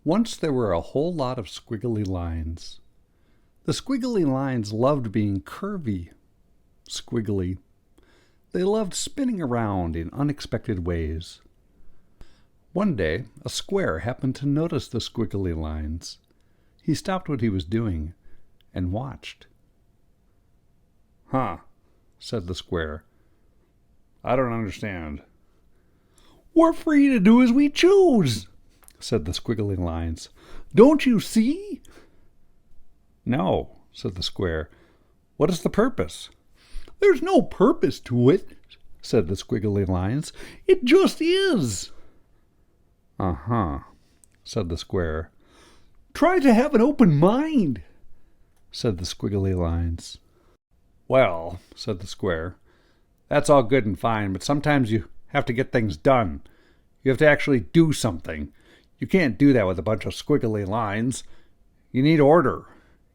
Once there were a whole lot of squiggly lines. The squiggly lines loved being curvy, squiggly. They loved spinning around in unexpected ways. One day, a square happened to notice the squiggly lines. He stopped what he was doing and watched. "Huh," said the square. "I don't understand." "We're free to do as we choose," said the squiggly lines. "Don't you see?" "No," said the square. "What is the purpose?" "There's no purpose to it," said the squiggly lines. "It just is." "Uh-huh," said the square. "Try to have an open mind," said the squiggly lines. "Well," said the square, "that's all good and fine, but sometimes you have to get things done. You have to actually do something. You can't do that with a bunch of squiggly lines. You need order.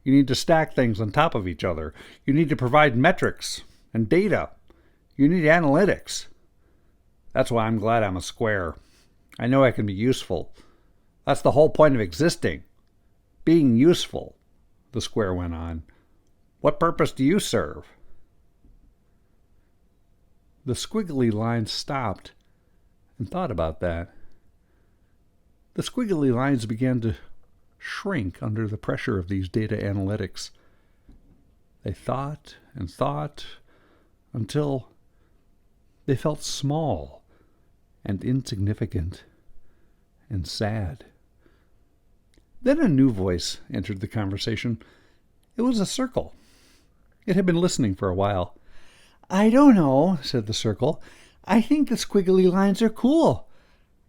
You need to stack things on top of each other. You need to provide metrics and data. You need analytics. That's why I'm glad I'm a square. I know I can be useful. That's the whole point of existing. Being useful," the square went on. "What purpose do you serve?" The squiggly lines stopped and thought about that. The squiggly lines began to shrink under the pressure of these data analytics. They thought and thought until they felt small and insignificant and sad. Then a new voice entered the conversation. It was a circle. It had been listening for a while. "I don't know," said the circle. "I think the squiggly lines are cool.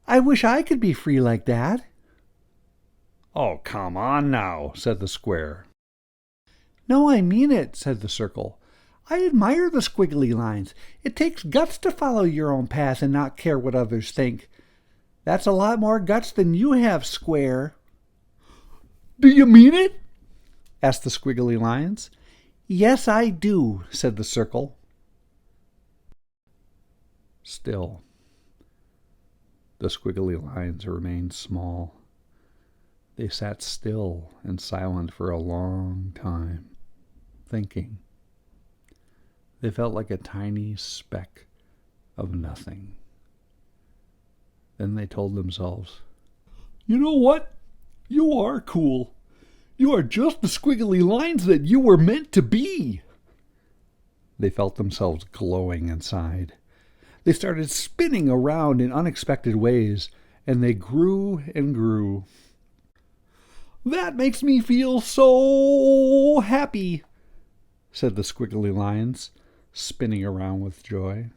I wish I could be free like that." "Oh, come on now," said the square. "No, I mean it," said the circle. "I admire the squiggly lines. It takes guts to follow your own path and not care what others think. That's a lot more guts than you have, square." "Do you mean it?" asked the squiggly lines. "Yes, I do," said the circle. Still, the squiggly lines remained small. They sat still and silent for a long time, thinking. They felt like a tiny speck of nothing. Then they told themselves, "You know what? You are cool. You are just the squiggly lines that you were meant to be." They felt themselves glowing inside. They started spinning around in unexpected ways, and they grew and grew. "That makes me feel so happy," said the squiggly lines, spinning around with joy.